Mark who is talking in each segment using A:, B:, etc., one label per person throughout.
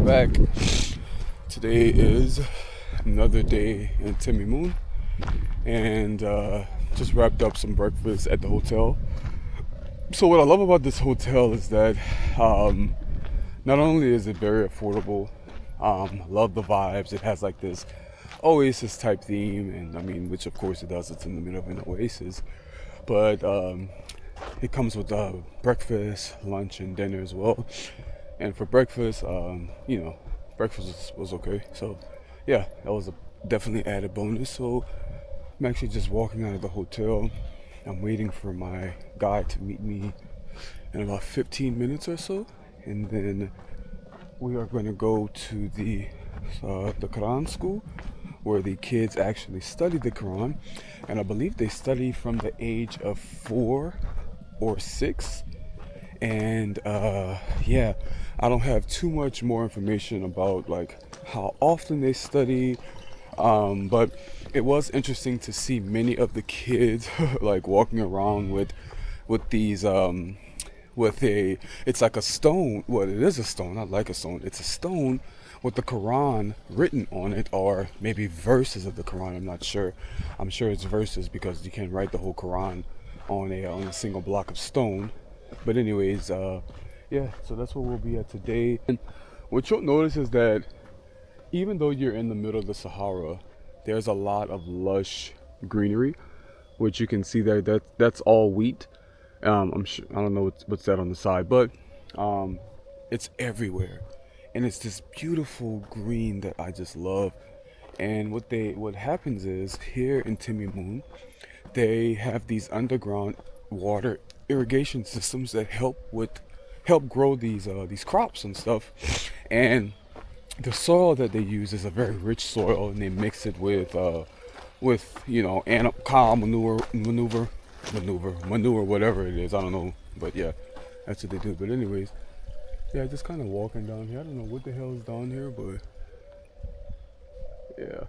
A: welcome back. Today is another day in Timimoun, and just wrapped up some breakfast at the hotel. So what I love about this hotel is that not only is it very affordable, love the vibes. It has like this oasis type theme, and I mean, which of course it does. It's in the middle of an oasis, but it comes with breakfast, lunch, and dinner as well. And for breakfast, breakfast was okay. So yeah, that was a definitely added bonus. So I'm actually just walking out of the hotel. I'm waiting for my guy to meet me in about 15 minutes or so, and then we are going to go to the Quran school, where the kids actually study the Quran, and I believe they study from the age of 4 or 6. And yeah, I don't have too much more information about like how often they study, but it was interesting to see many of the kids like walking around with these it's like a stone. Well, it is a stone, not like a stone. It's a stone with the Quran written on it, or maybe verses of the Quran. I'm not sure. I'm sure it's verses because you can't write the whole Quran on a single block of stone. But anyways, yeah, so that's where we'll be at today. And what you'll notice is that even though you're in the middle of the Sahara, there's a lot of lush greenery, which you can see there. That's all wheat. I'm sure, I don't know what's that on the side, but it's everywhere, and it's this beautiful green that I just love. And what happens is here in Timimoun, they have these underground water irrigation systems that help grow these crops and stuff. And the soil that they use is a very rich soil, and they mix it with cow manure, whatever it is. I don't know, but yeah, that's what they do. But anyways, yeah, just kind of walking down here. I don't know what the hell is down here, but yeah.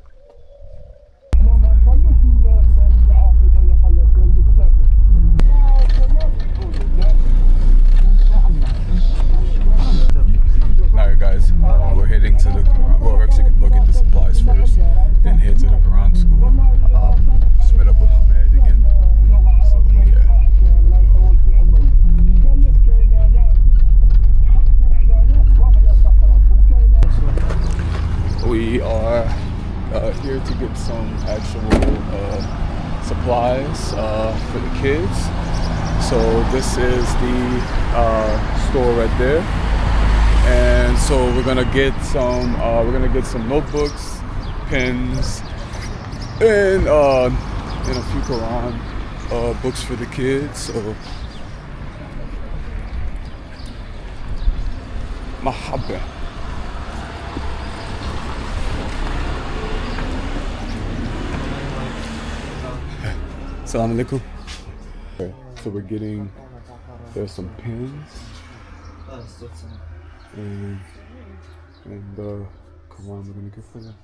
A: Alright guys, we're heading to the Quran. Well, we're actually gonna go get the supplies first, then head to the Quran school. Just met up with Ahmed again. So yeah. We are here to get some actual supplies for the kids. So this is the store right there. And so we're gonna get some notebooks, pens, and a few Quran books for the kids. So mahabba. Assalamu alaikum. Okay, so there's some pens. And Quran we're gonna get for them.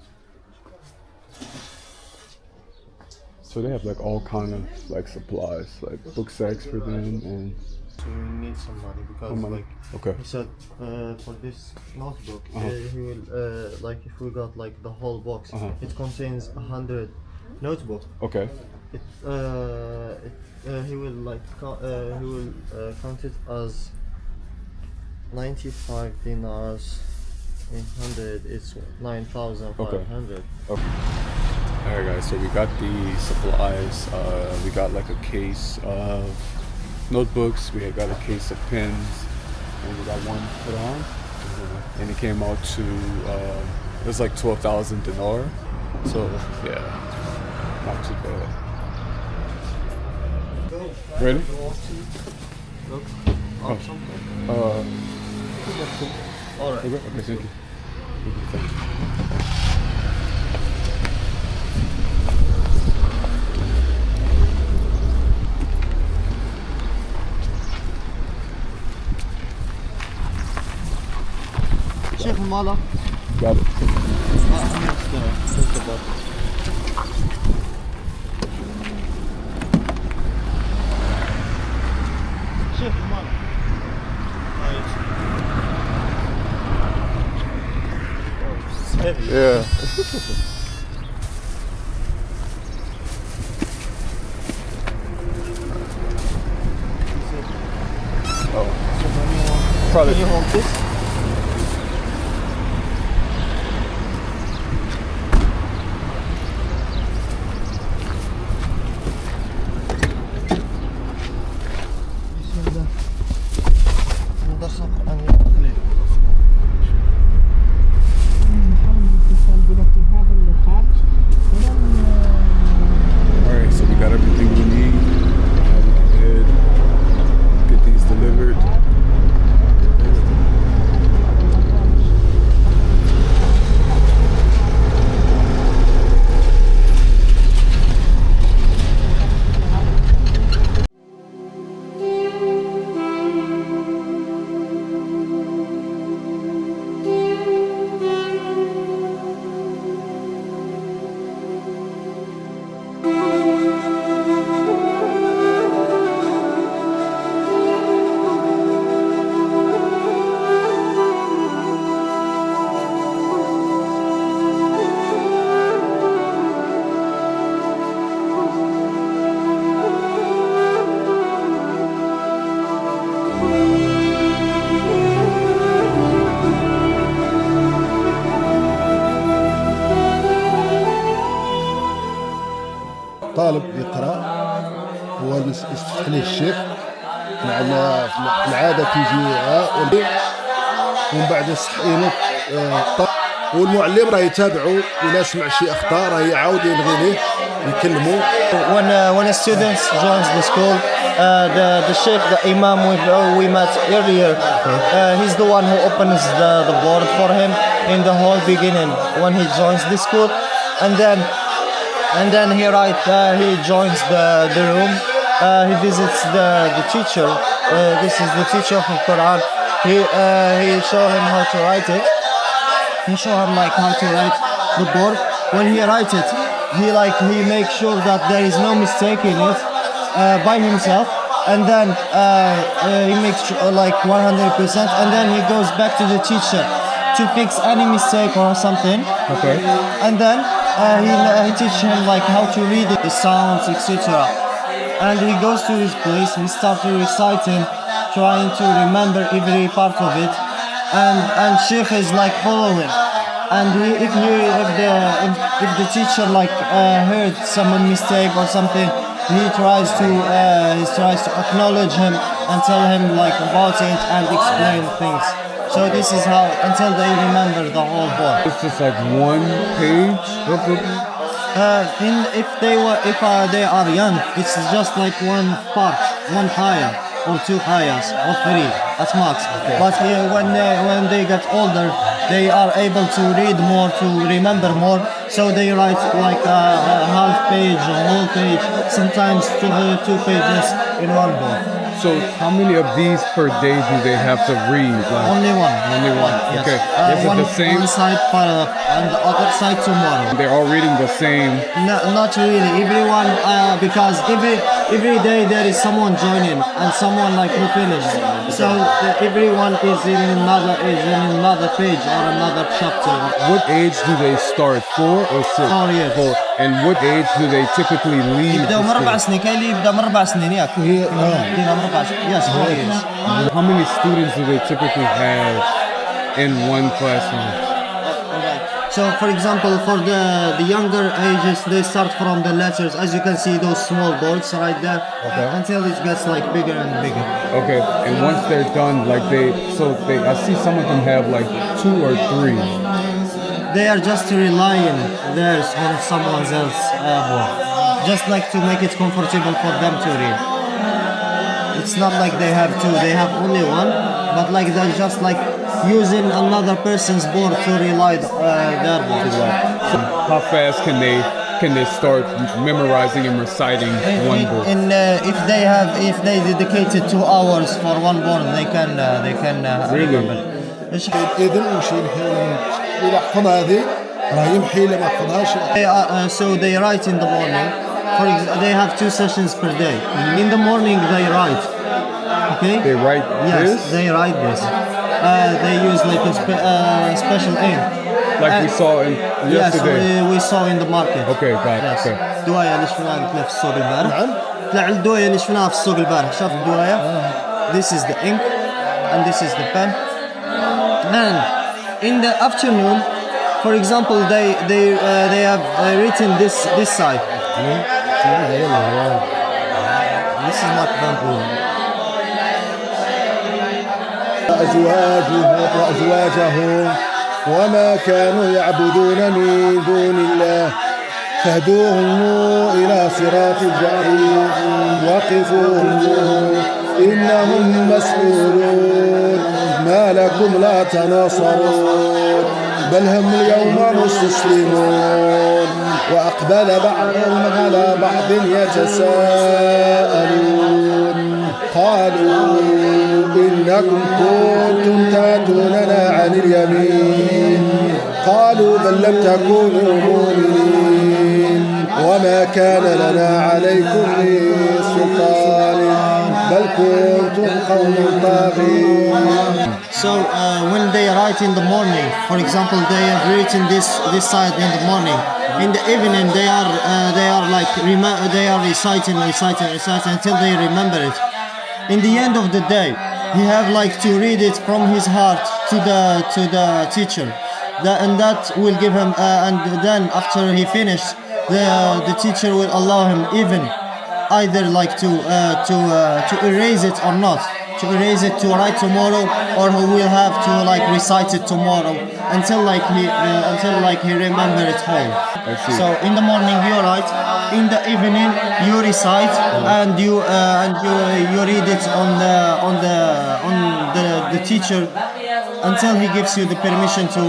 A: So they have like all kind of like supplies, like book sacks for them, and
B: so we need some money because like
A: okay.
B: He said for this notebook he will like if we got like the whole box, it contains 100 notebook.
A: Okay.
B: He will like count it as 95 dinars. In 100 it's 9,500.
A: Okay. Alright guys, so we got the supplies. We got like a case of notebooks, we got a case of pens, and we got one Quran. And it came out to it was like 12,000 dinar. So yeah, not too bad. Ready?
B: Look, something. Alright.
A: Okay, thank you. Thank you.
B: Sheikh Mala.
A: Got it.
B: Sheikh Mala.
A: Yeah. Oh. Probably.
B: Can you hold this?
A: Alright, so we got everything we need. Now we can head, get these delivered.
C: طالب يقرأ هو يفتح ليه الشيخ مع العادة تيجي ومن بعد يصحينه والمعلم راه يتابعه إلا سمع شي أخطاء راه يعاود يلغي ليه يكلمه.
B: When a student joins the school, the sheikh, the imam we met earlier, he's the one who opens the board for him in the whole beginning when he joins the school, and then he joins the room. He visits the teacher. This is the teacher of Quran. He show him how to write it. He show him like how to write the board. When he writes it, he makes sure that there is no mistake in it by himself, and then he makes sure, like 100%, and then he goes back to the teacher to fix any mistake or something.
A: Okay.
B: And then he teaches him like how to read it, the sounds, etc. And he goes to his place, he starts reciting, trying to remember every part of it, and Sheikh is like following. And if the teacher like heard some mistake or something, he tries to acknowledge him and tell him like about it and explain things. So this is how until they remember the whole book.
A: It's just like one page.
B: If they are young, it's just like one part, one ayah or two ayahs or three at max. Okay. But when they get older, they are able to read more, to remember more. So they write like a half page, a whole page, sometimes two pages in one book.
A: So how many of these per day do they have to read? Like,
B: Only one.
A: Only one.
B: Yes.
A: Okay. Is it the same?
B: One side and the other side tomorrow.
A: They're all reading the same.
B: No, not really. Everyone, because every day there is someone joining and someone like who finished. So everyone is in another page or another chapter.
A: What age do they start? 4 or 6?
B: 4 years.
A: 4. And what age do they typically leave?
B: يبدأوا من 4 سنين. كاين اللي يبدأ من 4 سنين ياك. يبدأ من 4 سنين. Yes, 4 years.
A: How many students do they typically have in one classroom?
B: So, for example, for the younger ages, they start from the letters. As you can see, those small boards right there, until it gets like bigger and bigger.
A: Okay, and once they're done, like I see some of them have like 2 or 3.
B: They are just relying theirs on someone else's board, just like to make it comfortable for them to read. It's not like they have 2; they have only one. But like they're just like using another person's board to rely their board.
A: So how fast can they start memorizing and reciting one book?
B: If they dedicated 2 hours for one board, they can
A: Really?
B: remember.
C: إذن وشي إلى حفظ هذه راه يمحي إلا ما حفظهاش.
B: So they write in the morning. They have 2 sessions per day. In the morning they write. Okay.
A: They write
B: Yes,
A: this?
B: they write this. They use like a special ink.
A: like we saw in yesterday.
B: Yes, we saw in the market.
A: Okay, got it.
B: Yes.
A: Okay.
B: الدواية اللي شفناها قلت لك في السوق البارح.
C: نعم.
B: طلع الدواية اللي شفناها في السوق البارح. شاف الدواية. This is the ink and this is the pen. And in the afternoon, for example, they have written this side. This is not pen.
C: وأزواجهم وما كانوا يعبدون من دون الله فاهدوهم إلى صراط الجحيم وقفوهم إنهم مسؤولون ما لكم لا تناصرون بل هم اليوم مستسلمون وأقبل بعضهم على بعض يتساءلون قالوا إنكم كنتم تأتوننا عن اليمين قالوا بل لم تكونوا مؤمنين وما كان لنا عليكم من سلطان بل كنتم قوم طاغين.
B: So when they write in the morning, for example, they have written this side in the morning. In the evening, they are like they are reciting until they remember it. In the end of the day, he have like to read it from his heart to the teacher, and that will give him. And then after he finished, the teacher will allow him even either like to erase it or not. To erase it to write tomorrow, or he will have to like recite it tomorrow until he remember it whole. So in the morning you write, in the evening you recite, and you read it on the teacher until he gives you the permission to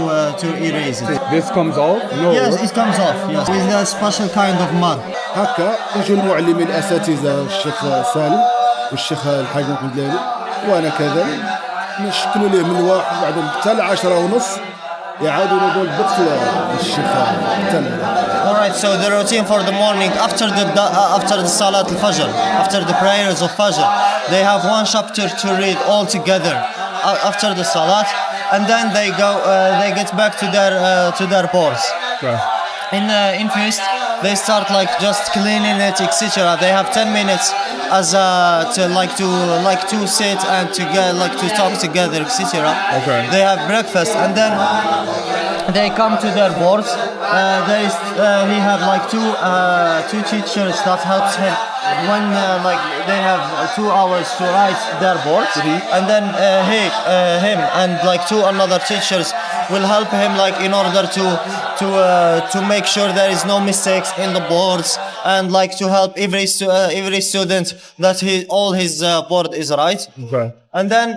B: erase it.
A: This comes off? No.
B: Yes, it comes off. Yes, with a special kind of mud.
C: هكا يجوا المعلمين الأساتذة الشيخ سالم والشيخ الحاج محمد لالي وأنا كذلك نشكلوا ليه من الواحد بعد حتى 10:30 يعادوا نقول دخل الشيخ حتى.
B: Alright, so the routine for the morning after the Salat al-Fajr, after the prayers of Fajr, they have one chapter to read all together after the Salat, and then they get back to their boards.
A: Okay.
B: In first, they start like just cleaning it, etc. They have 10 minutes as to sit and to talk together, etc.
A: Okay.
B: They have breakfast and then they come to their boards. He have like two teachers that helps him when they have 2 hours to write their boards, and then him and like two another teachers will help him like in order to make sure there is no mistakes in the boards, and like to help every student that all his board is right.
A: Okay.
B: And then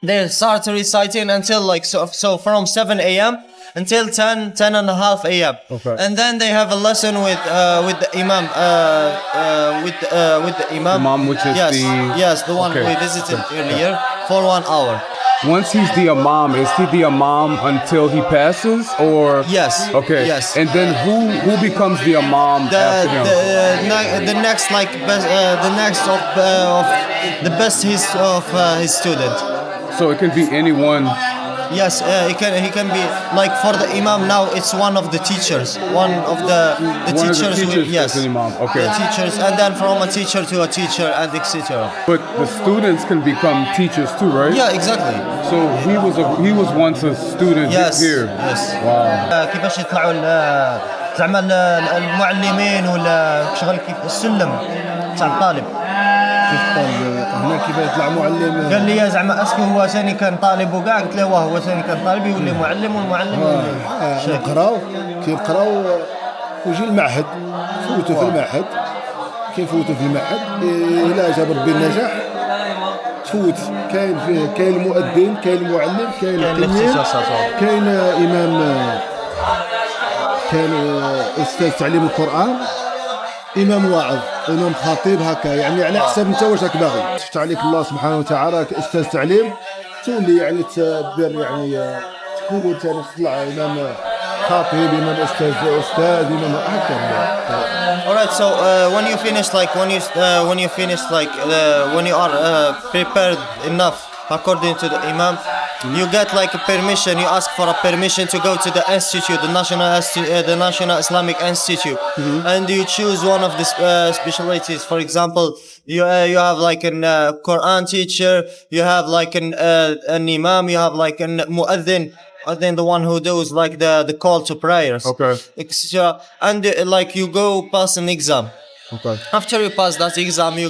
B: they start reciting until like so from 7 a.m. until 10 and a half a.m.
A: Okay.
B: And then they have a lesson with the imam with the imam.
A: Imam, which is
B: the one we visited earlier for 1 hour.
A: Once he's the imam, is he the imam until he passes, or?
B: Yes.
A: Okay.
B: Yes.
A: And then who becomes the imam after him?
B: The next like best the next of the best of his student.
A: So it can be anyone.
B: Yes, he can be like for the imam now. It's one of the teachers, one of the teachers. Yes,
A: is an imam. Okay.
B: The teachers, and then from a teacher to a teacher, and etc.
A: But the students can become teachers too, right?
B: Yeah, exactly.
A: So he was once a student here.
B: Yes.
A: Wow.
B: كيفاش يطلعوا زعما المعلمين ولا شغل كيف السلم تاع الطالب.
C: هنا كيف يطلع معلم.
B: قال لي زعما اسكو هو ثاني كان طالب وكاع، قلت له هو ثاني كان طالب يولي معلم، والمعلم
C: كيقراو ويجي المعهد، فوتوا في المعهد. كيفوتوا في المعهد إلا جاب ربي النجاح تفوت. كاين المؤذن، كاين المعلم، كاين التلميذ، كاين إمام، كاين أستاذ تعليم القرآن، إمام واعظ، إمام خطيب، هكا يعني على حسب أنت واش راك باغي. شفت عليك الله سبحانه وتعالى كأستاذ تعليم تولي يعني تدير يعني تكون أنت تطلع إمام خطيب، إمام أستاذ، إمام هكا.
B: Alright, so when you are prepared enough according to the imam, you get like a permission. You ask for a permission to go to the institute, the National Islamic Institute, and you choose one of the specialties. For example, you have like an Quran teacher, you have like an imam, you have like an muaddin. And then the one who does like the call to prayers,
A: Okay.
B: etc. And like you go pass an exam.
A: Okay.
B: After you pass that exam, you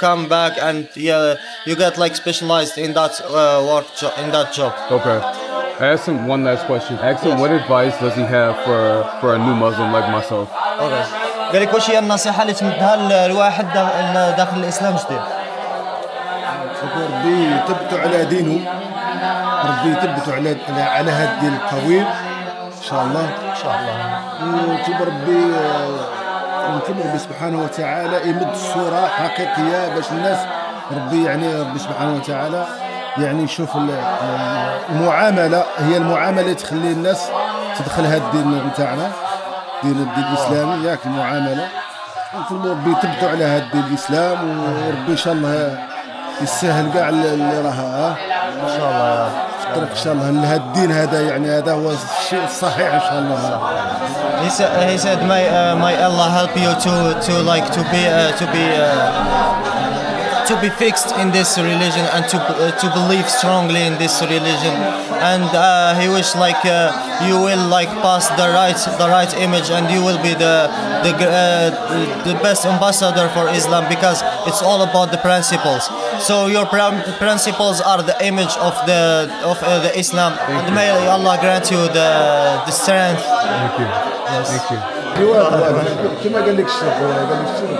B: come back and you get like specialized in that in that job.
A: Okay. I asked him one last question. Ask him what advice does he have for a new Muslim like myself.
B: Okay. قال لك وش هي النصيحة اللي تمدها الواحد داخل الإسلام جديد؟
C: ربي يثبتوا على دينه، ربي يثبتوا على هذا الدين القويم ان شاء الله.
B: إن شاء الله.
C: يمكن ربي سبحانه وتعالى يمد الصورة حقيقية باش الناس ربي سبحانه وتعالى يعني يشوف المعاملة، هي المعاملة اللي تخلي الناس تدخل هذا الدين نتاعنا، الدين الإسلامي، ياك المعاملة. نطلبوا ربي يثبتوا على هذا الدين الإسلام، وربي إن شاء الله يسهل كاع اللي راها
B: إن شاء الله.
C: في الطريق إن شاء الله لهذا الدين هذا، يعني هذا هو الشيء الصحيح إن شاء الله.
B: He said, may Allah help you to be fixed in this religion and to believe strongly in this religion, and he wish like you will like pass the right image, and you will be the best ambassador for Islam, because it's all about the principles. So your principles are the image of the Islam, and may Allah grant you the strength.
A: Thank you.
B: Yes.
A: Thank you.
C: كما قال لك الشيخ، قال لك الشيخ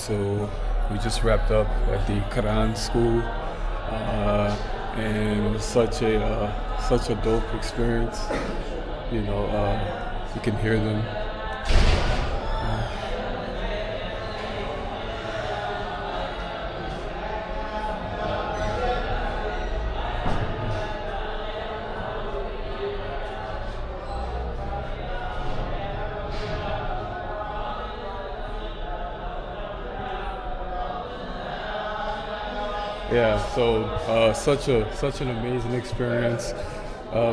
A: So we just wrapped up at the Quran school, and it was such a dope experience. You know, you can hear them. Yeah, so such an amazing experience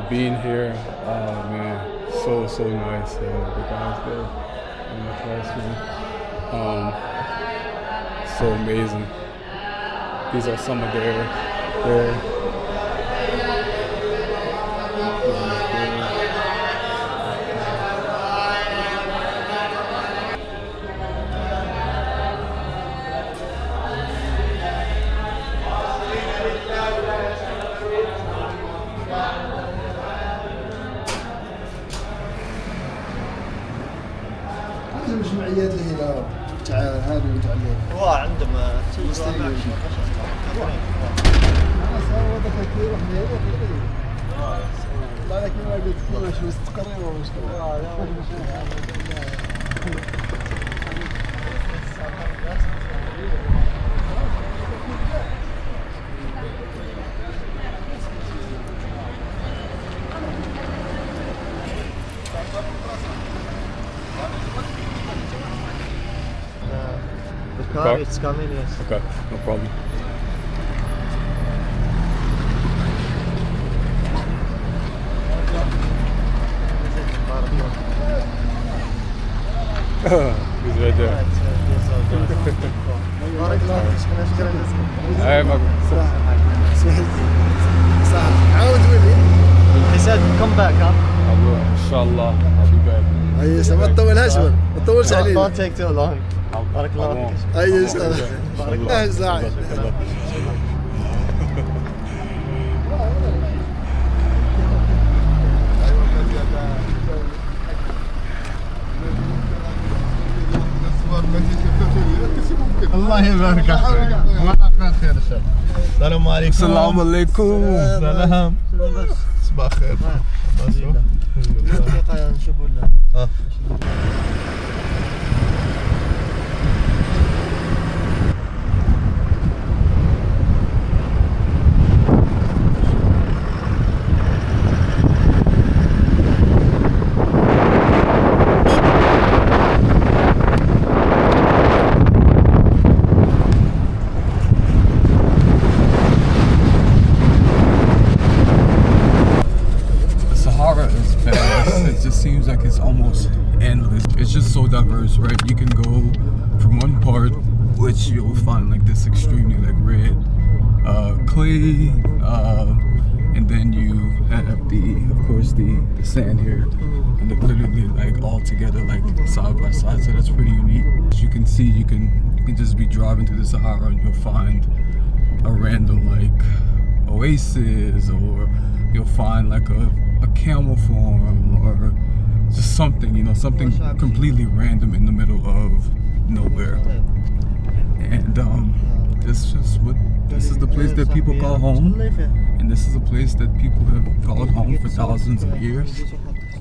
A: being here. Man, so nice. The guys there in my classroom, so amazing. These are some of their
C: الجمعيات اللي هي تاع هذه وتاع
B: هو عندهم
C: والله كيما قلت كيفاش مستقرين ومشكلة.
B: The car is coming, yes.
A: Okay, no problem. He's right there.
B: بارك الله فيك. شكرا جزيلا.
A: Hey, Marco.
C: صح عاود ولي.
B: He said come back, huh?
A: I will, inshallah. I'll be back.
C: اي ما تطولهاش ما تطولش علينا.
B: Don't take too long. بارك الله فيك.
C: اي بارك الله زايد.
B: الله يبارك فيك. الله خير ان شاء الله. السلام عليكم.
A: السلام عليكم.
B: سلام.
C: صباح الخير.
B: دقيقة نشوفوا
A: which you'll find like this extremely like red clay, and then you have of course the sand here, and they're literally like all together like side by side. So that's pretty unique. As you can see, you can just be driving through the Sahara and you'll find a random like oasis, or you'll find like a camel farm, or just something, you know, something completely random in the middle of nowhere. And this is the place that people call home, and this is a place that people have called home for thousands of years.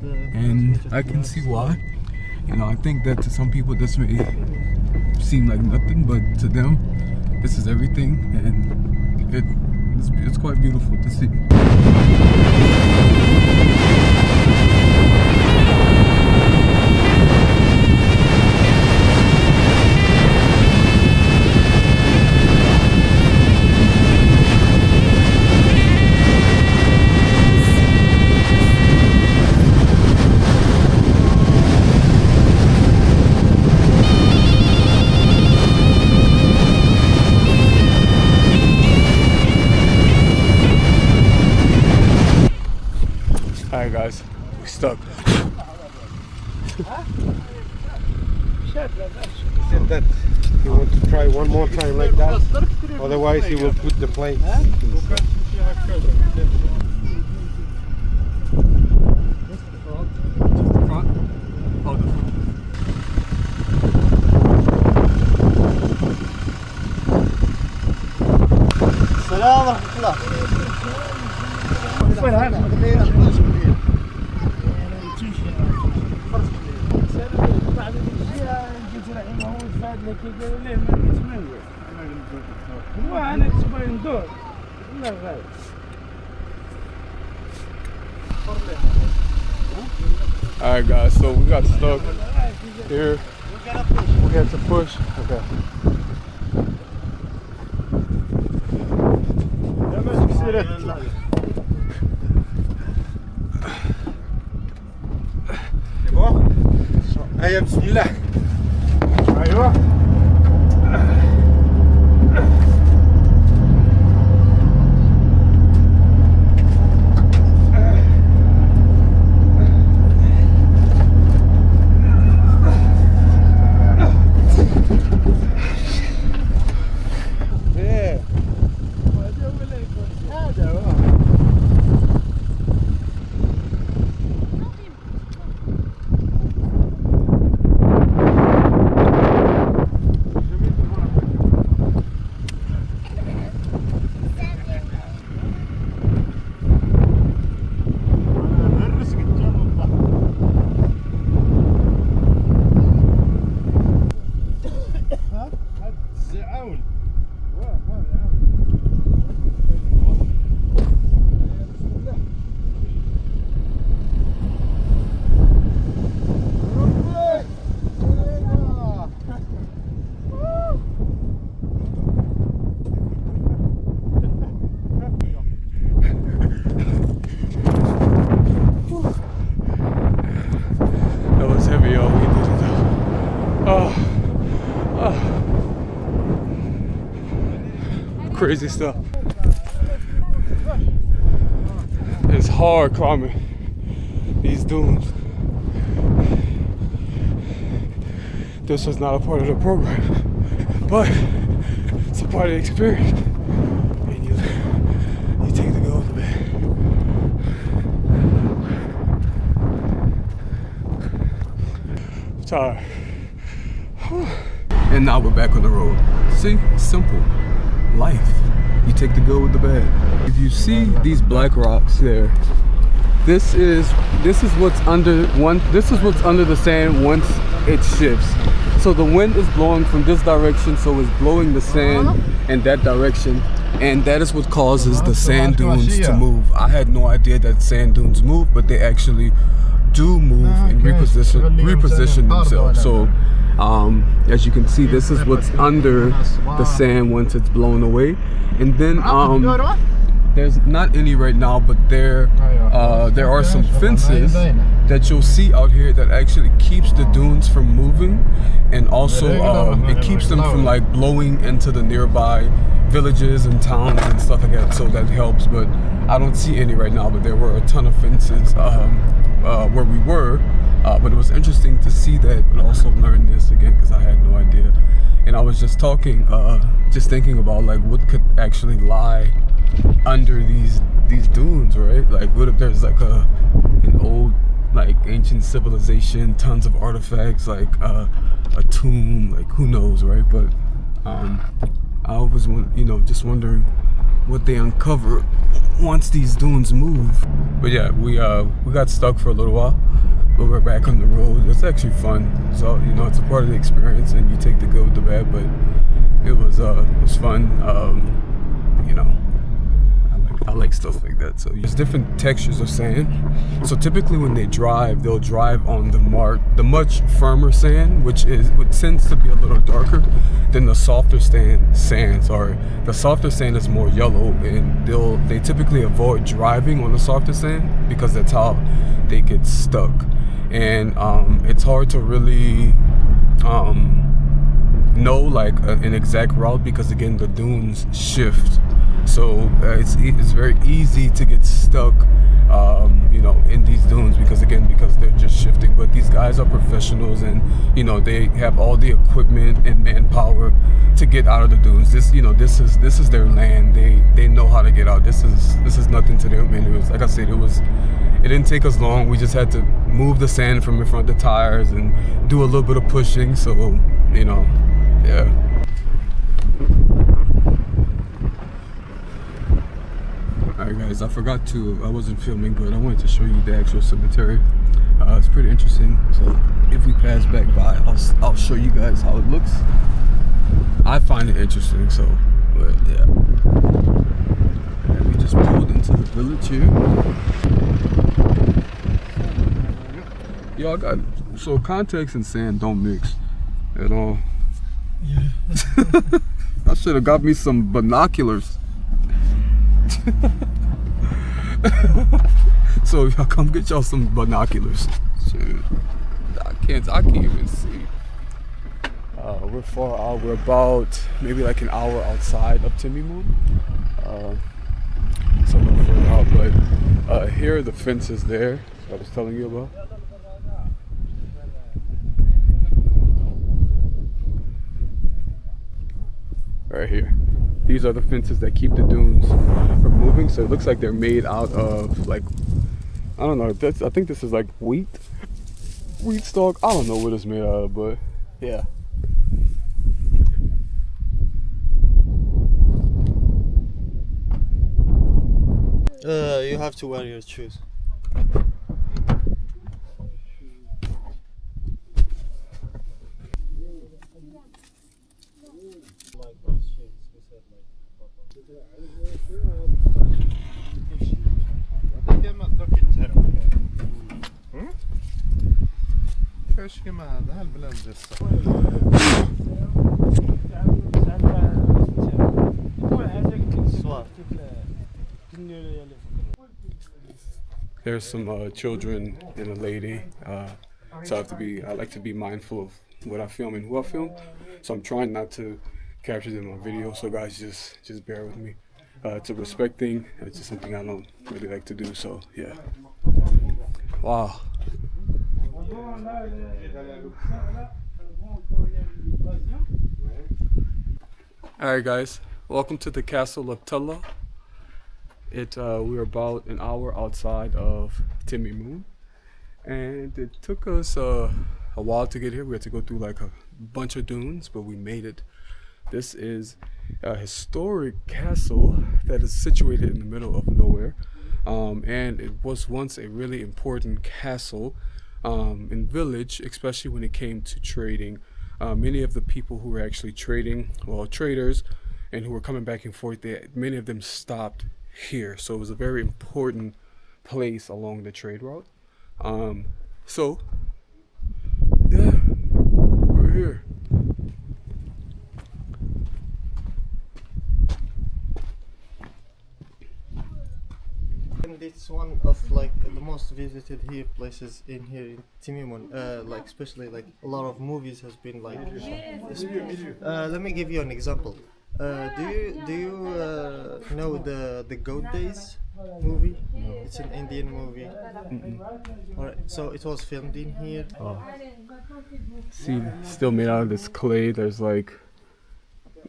A: And I can see why. You know, I think that to some people this may seem like nothing, but to them this is everything, and it's quite beautiful to see. Alright guys, we're stuck.
D: He said that he wants to try one more time like that, otherwise he will put the plane.
B: السلام ورحمة الله.
A: Alright guys, so we got stuck here. We had to push. Okay.
D: هيا بسم الله. ايوه
A: Crazy stuff. It's hard climbing these dunes. This was not a part of the program, but it's a part of the experience. And you take the go of the bed. I'm tired. And now we're back on the road. See, simple. Life. You take the good with the bad. If you see these black rocks there, this is what's under the sand once it shifts. So the wind is blowing from this direction, so it's blowing the sand in that direction, and that is what causes the sand dunes to move. I had no idea that sand dunes move, but they actually do move and reposition themselves. So as you can see, this is what's under the sand once it's blown away. And then there's not any right now, but there are some fences that you'll see out here that actually keeps the dunes from moving, and also it keeps them from like blowing into the nearby villages and towns and stuff like that, so that helps. But I don't see any right now, but there were a ton of fences where we were, but it was interesting to see that, but also learn this again because I had no idea. And I was just talking, just thinking about like what could actually lie under these dunes, right? Like what if there's like an old like ancient civilization, tons of artifacts, like a tomb, like who knows, right? But I was, just wondering what they uncover once these dunes move. But yeah, we got stuck for a little while, but we're back on the road. It's actually fun. So it's a part of the experience, and you take the good with the bad. But it was fun. I like stuff like that. So there's different textures of sand. So typically when they drive, they'll drive on the much firmer sand, which tends to be a little darker than the softer sand. The softer sand is more yellow, and they typically avoid driving on the softer sand because that's how they get stuck. And it's hard to really know like an exact route because again the dunes shift. So it's very easy to get stuck, in these dunes because they're just shifting. But these guys are professionals, and they have all the equipment and manpower to get out of the dunes. This is their land. They know how to get out. This is nothing to them. And it was, like I said, it didn't take us long. We just had to move the sand from in front of the tires and do a little bit of pushing. So yeah. Alright guys, I wasn't filming, but I wanted to show you the actual cemetery. It's pretty interesting. So if we pass back by, I'll show you guys how it looks. I find it interesting, so, but yeah. And we just pulled into the village here. Yo, so context and sand don't mix at all. Yeah. I should have got me some binoculars. So y'all come get y'all some binoculars. Shoot. I can't even see. We're far out. We're about maybe like an hour outside of Timimoun. So we're further out, but here are the fences there that I was telling you about. Right here. These are the fences that keep the dunes from moving. So it looks like they're made out of like, I don't know, I think this is like wheat stalk. I don't know what it's made out of, but yeah.
B: You have to wear your shoes.
A: There's some children and a lady, so I like to be mindful of what I film and who I film. So I'm trying not to capture them on video. So guys, just bear with me. It's a respect thing. It's just something I don't really like to do. So yeah. Wow. Alright guys, welcome to the castle of Tella. We're about an hour outside of Timimoun, and it took us a while to get here. We had to go through like a bunch of dunes, but we made it. This is a historic castle that is situated in the middle of nowhere, and it was once a really important castle and village, especially when it came to trading. Many of the people who were actually traders, and who were coming back and forth, many of them stopped here. So it was a very important place along the trade route. So yeah, we're here.
B: and it's one of like the most visited here places in here in Timimoun. Like especially like a lot of movies has been like. Let me give you an example. Do you know the Goat Days movie? It's an Indian movie. Alright, so it was filmed in here.
A: See, still made out of this clay. There's like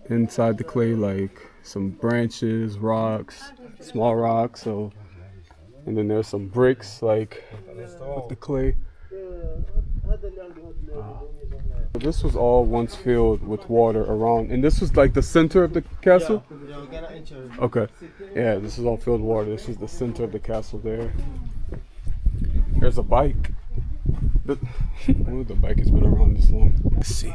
A: inside the clay, like some branches, rocks, small rocks. So, and then there's some bricks, like with the clay. This was all once filled with water around, and this was like the center of the castle. Okay, yeah, this is all filled with water. This is the center of the castle there. There's a bike. I wonder if the bike has been around this long. Let's see.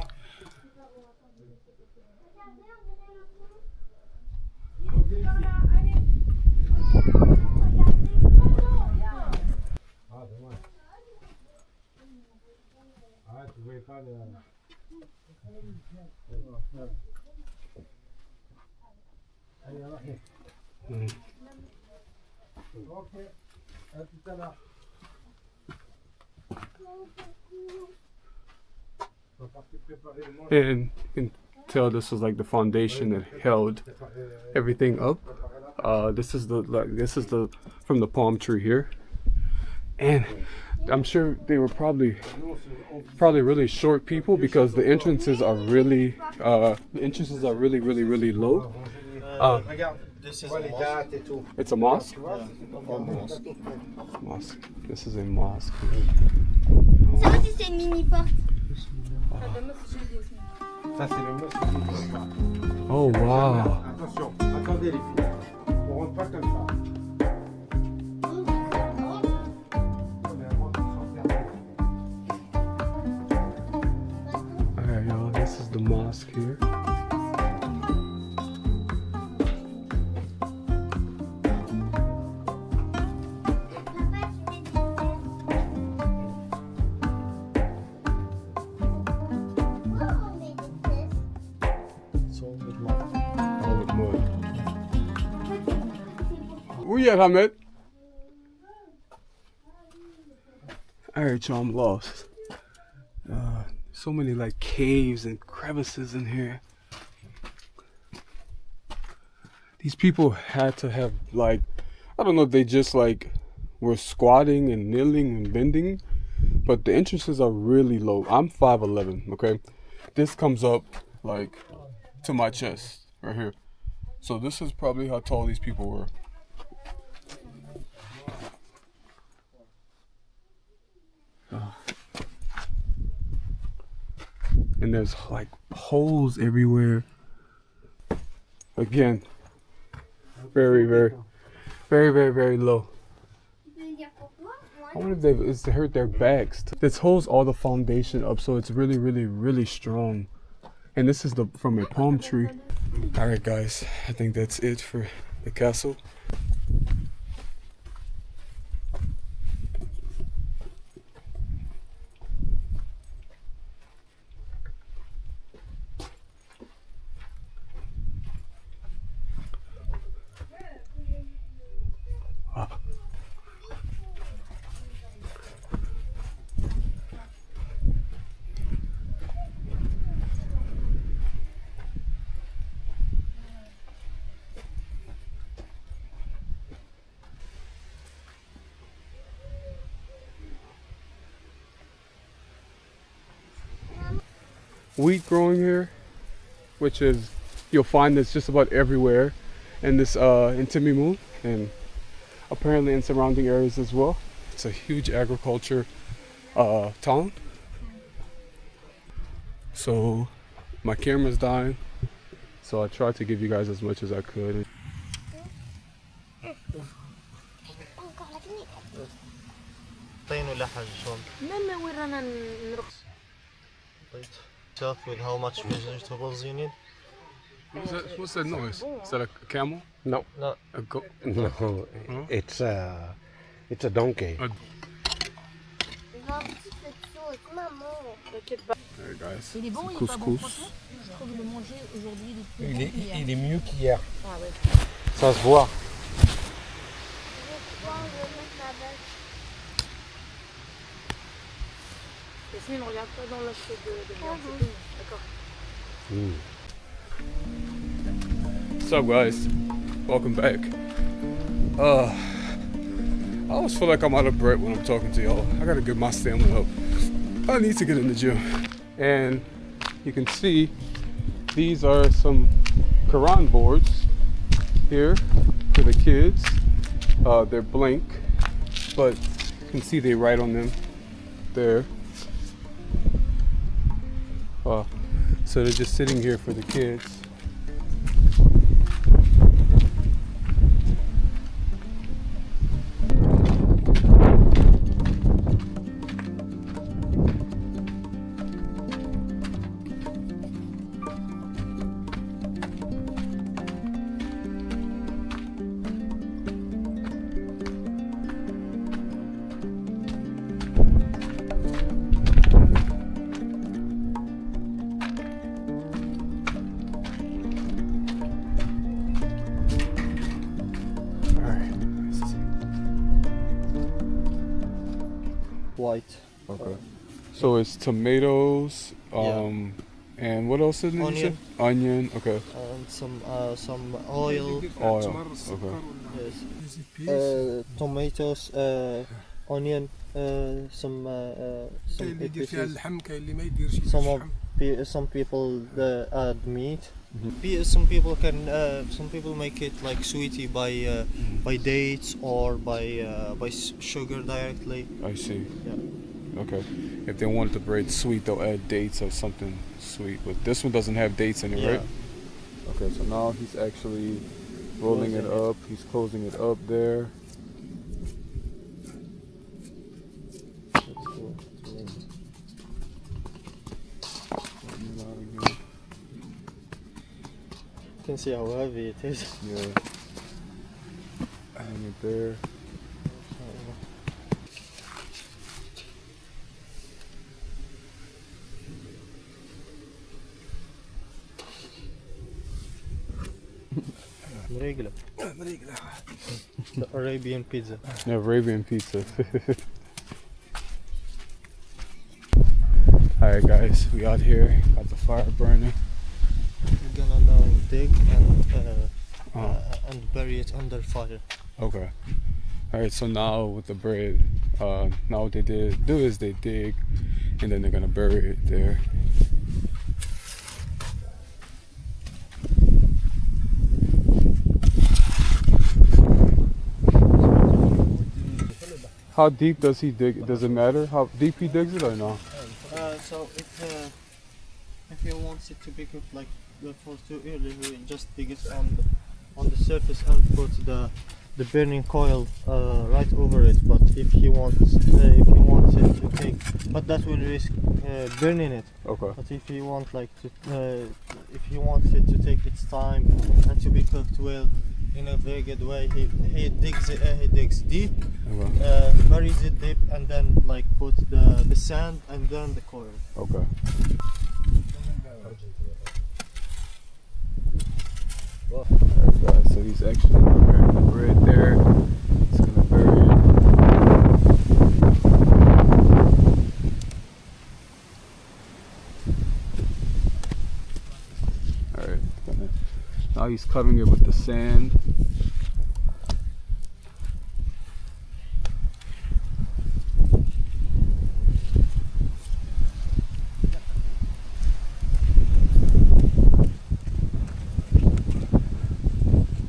A: And you can tell this was like the foundation that held everything up. This is the from the palm tree here, and I'm sure they were probably really short people because the entrances are really really low.
B: This is a mosque.
A: It's a mosque.
B: Yeah,
A: Mosque. This is a mosque.
E: Ça aussi c'est une mini porte.
D: Ça, c'est le mosque.
A: Oh wow.
D: Attention, attendez les filles. On rentre pas comme ça.
A: Alright, y'all. This is the mosque here. Where you at, Ahmed? Alright, y'all, I'm lost. So many like caves and crevices in here. These people had to have like, I don't know if they just like were squatting and kneeling and bending, but the entrances are really low. I'm 5'11", okay? This comes up like to my chest right here. So this is probably how tall these people were. And there's like holes everywhere. Again, very low. I wonder if it's to hurt their backs. This holds all the foundation up, so it's really strong. And this is from a palm tree. All right, guys, I think that's it for the castle. Wheat growing here, which is, you'll find this just about everywhere in this in Timimoun and apparently in surrounding areas as well. It's a huge agriculture town. So my camera's dying, so I tried to give you guys as much as I could.
B: With how much vegetables you need?
A: What's that noise? Is that a camel?
D: No.
B: No.
A: A goat?
D: No,
A: Huh?
D: it's a donkey.
A: Alright guys,
E: Il est bon,
A: some
E: il est pas bon
A: couscous.
E: franchement. Je trouve le manger aujourd'hui depuis
D: Il est mieux qu'hier.
E: Ah ouais.
D: Ça se voit.
E: ne regarde pas dans l'assiette de viande, c'est tout. D'accord.
A: What's up, guys? Welcome back. I always feel like I'm out of breath when I'm talking to y'all. I gotta get my stamina up. I need to get in the gym. And you can see these are some Quran boards here for the kids. They're blank, but you can see they write on them there. So they're just sitting here for the kids.
B: White.
A: Okay. So it's tomatoes,
B: Yeah.
A: and what else is it?
B: Onion.
A: Onion. Okay.
B: And some oil.
A: Oil. Okay.
B: Yes. Tomatoes. Onion. Some epices. Some people add meat. Some people make it like sweetie by dates or by sugar directly.
A: I see.
B: Yeah.
A: Okay. If they wanted the bread sweet, they'll add dates or something sweet. But this one doesn't have dates in it,
B: Yeah.
A: right? Okay. So now he's actually rolling it up. He's closing it up there.
B: You can see how heavy it is.
A: Yeah. Hang it there.
B: Regular. The Arabian pizza.
A: Yeah, Arabian pizza. Alright guys, we out here, got the fire burning.
B: We're gonna now dig and bury it under fire.
A: Okay. Alright, so now with the bread, now what they do is they dig and then they're gonna bury it there. How deep does he dig? Does it matter how deep he digs it or no?
B: So if you want it to be cooked like for too early, we just dig it on the surface and put the burning coil right over it. But if you want it to take, but that will risk burning it.
A: Okay.
B: But if you want if you want it to take its time and to be cooked well in a very good way, he digs deep,
A: Okay.
B: buries it deep, and then like put the sand and then the coil.
A: Okay. Alright guys, so he's actually preparing the bread there. He's gonna bury it. Alright, now he's covering it with the sand.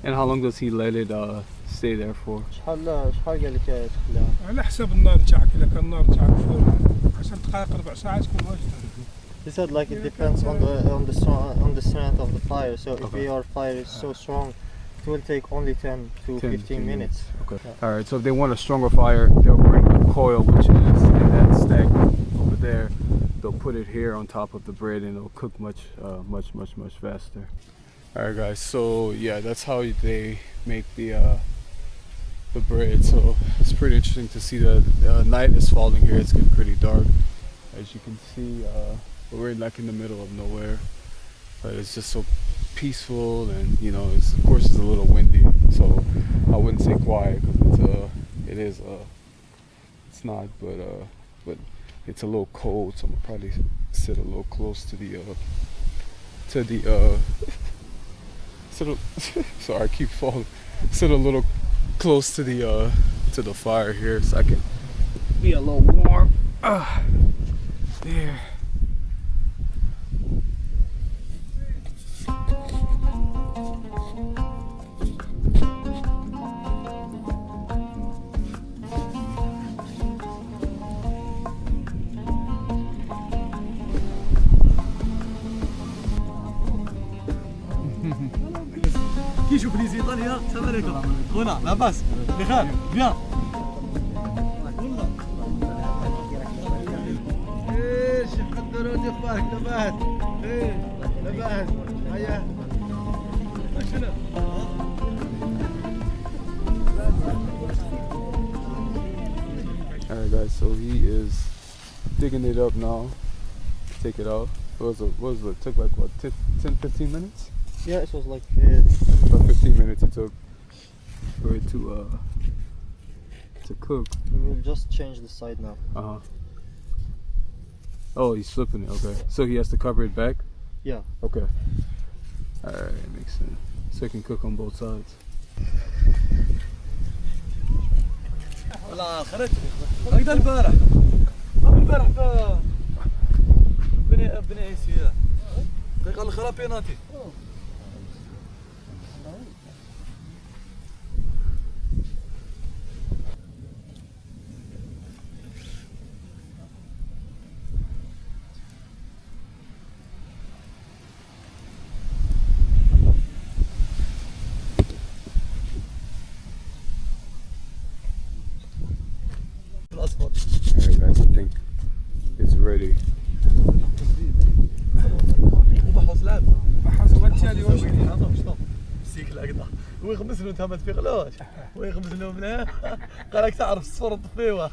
A: And how long does he let it stay there for?
B: شحال قال لك تخليها؟
F: على حسب النار نتاعك، إذا كان النار نتاعك فوق 10 دقائق 4 ساعات تكون واجد.
B: He said like it depends on the strength of the fire. So if your fire is so strong, it will take only 10 to 15 minutes.
A: Okay.
B: Yeah.
A: All right. So if they want a stronger fire, they'll bring the coil, which is in that stack over there. They'll put it here on top of the bread, and it'll cook much faster. All right, guys. So yeah, that's how they make the bread. So it's pretty interesting to see the night is falling here. It's getting pretty dark, as you can see. We're like in the middle of nowhere, but it's just so peaceful, and you know, of course it's a little windy, so I wouldn't say quiet because it's not, but it's a little cold, so I'm gonna probably sit a little close to the sorry, I keep falling. Sit a little close to the fire here so I can be a little warm. There.
B: كي يشوف لي زيطانيا السلام عليكم خونا لاباس بخير بيان ايش قدروا ديفارك لاباس لاباس هيا شنو
A: Alright guys, so he is digging it up now. Take it out. It took like what, 10-15 minutes?
B: Yeah, it was like
A: About 15 minutes it took for it to cook.
B: we will just change the side now.
A: Oh, he's flipping it, okay. So he has to cover it back?
B: Yeah.
A: Okay. Alright, makes sense. So it can cook on both sides.
B: والله خرجت هكذا البارح بني ايسيا قال الخرا بيناتي
A: Alright guys, I think it's ready.
B: وبحوز لعب بحوز والتالي واش سيك العقده ويغمس له انت ما تفيقلوش ويغمس له منها قال لك تعرف الصفر نطفيوها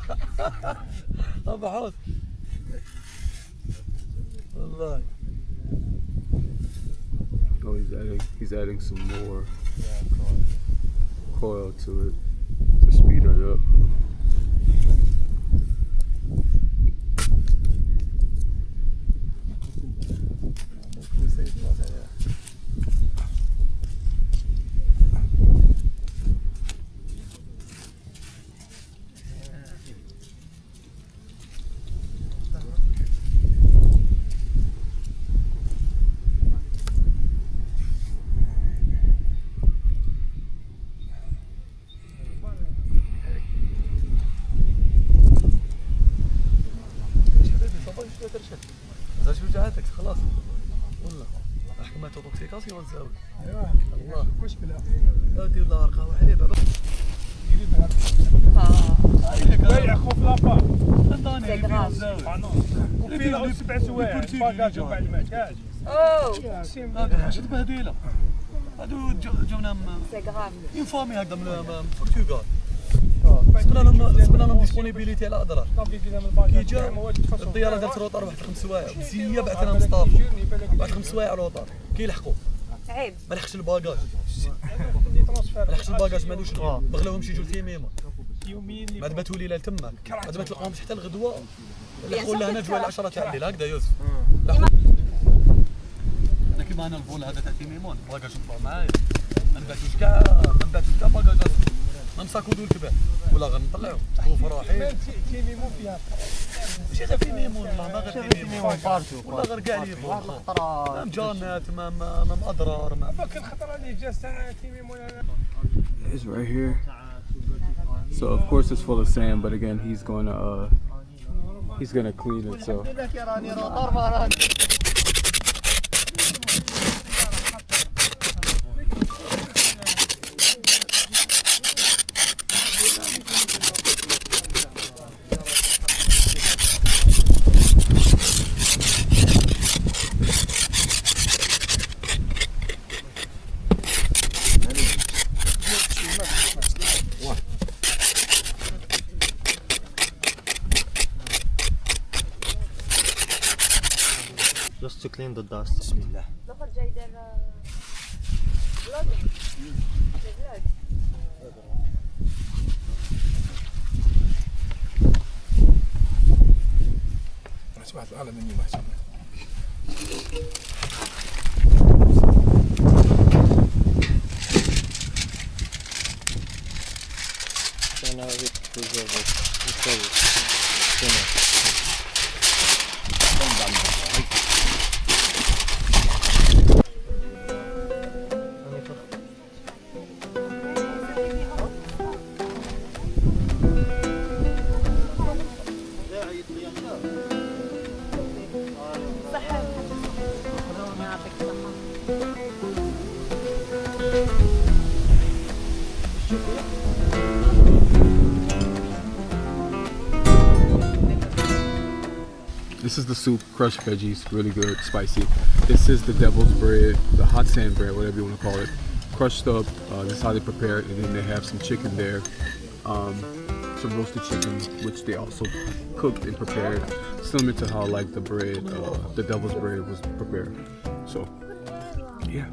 B: بحوز والله.
A: Oh, he's adding some more coil to it to speed it up.
B: زاد شو جاتك خلاص والله حكمت توكسيكاسيون تساوي
F: ايوه
B: الله
F: مشكله
B: دير الله رقاوه عليه بابا
F: بيع خوف لابا
B: عطاني
F: وفي 7 سوايع باكاج وبعد ما كاش
B: هذا شد بهديله هادو جونا اون فامي هكذا من البرتغال سبنا لهم ديسبونيبيليتي على اضرار كي جا الطياره دارت روطار واحد 5 سوايع مزيه بعث لها مصطفى بعد 5 سوايع روطار كيلحقوا
E: عيب
B: ما لحقش الباكاج ما لحقش الباكاج ما عندوش بغلاوهم يجوا لتيميمه بعد باتوا ليله تماك بعد ما تلقاهمش حتى الغدوه لحقوا لنا جوال 10 تاع الليل هكذا يوسف انا كيما انا الفول هذا تاع تيميمون باكاج نطلع معايا ما نبعثوش كاع باكاجات ما مساكودو الكبار ولا غنطلعو وفراحين
F: تيميمون فيها
B: ماشي غير تيميمون والله ما غير تيميمون ولا غير كاع لي الخطره مجانات ما اضرار ما
F: باك الخطره اللي جات تاع تيميمون
A: It's right here. So of course it's full of sand, but again he's gonna clean it. So
B: just to clean the dust. بسم الله.
E: دخل جاي داير فلوجينغ فلوج
F: على مني ما شاء الله.
A: This is the soup, crushed veggies, really good, spicy. This is the devil's bread, the hot sand bread, whatever you want to call it. Crushed up, this is how they prepare it, and then they have some chicken there. Some roasted chicken, which they also cooked and prepared, similar to how like the bread, the devil's bread was prepared. So, yeah.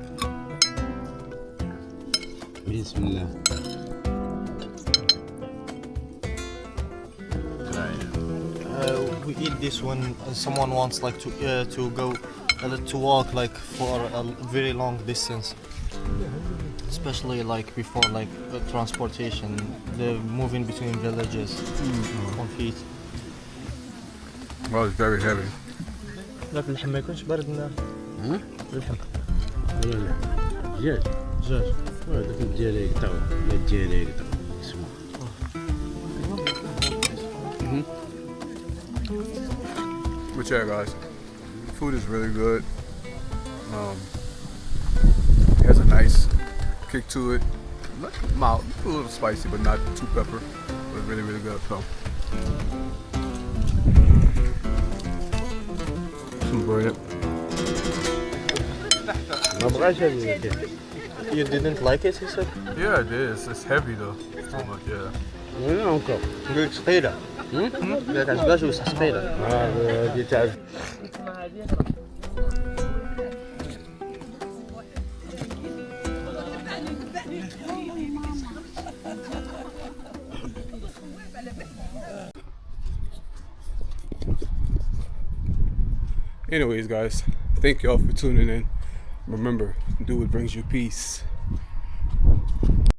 G: Bismillah.
B: We eat this when someone wants like to go to walk like for a very long distance, especially like before like transportation, the moving between villages on feet.
A: Well, it's very heavy.
B: لكن اللحم ما يكونش بارد من اللحم.
G: لا دجاج.
B: دجاج.
G: هذاك الدجاج يقطعوه، لا الدجاج يقطعوه اسمه.
A: But yeah, guys, food is really good. It has a nice kick to it. Mild, a little spicy, but not too pepper. But really, really good. So, some bread.
B: You didn't like it, he said?
A: Yeah, it is. It's heavy though. So much, yeah.
G: وين encore?
B: قلت ثقيلة. لا تعجبهاش بس ثقيلة.
G: هذه تعرف.
A: Anyways, guys, thank y'all for tuning in. Remember, do what brings you peace.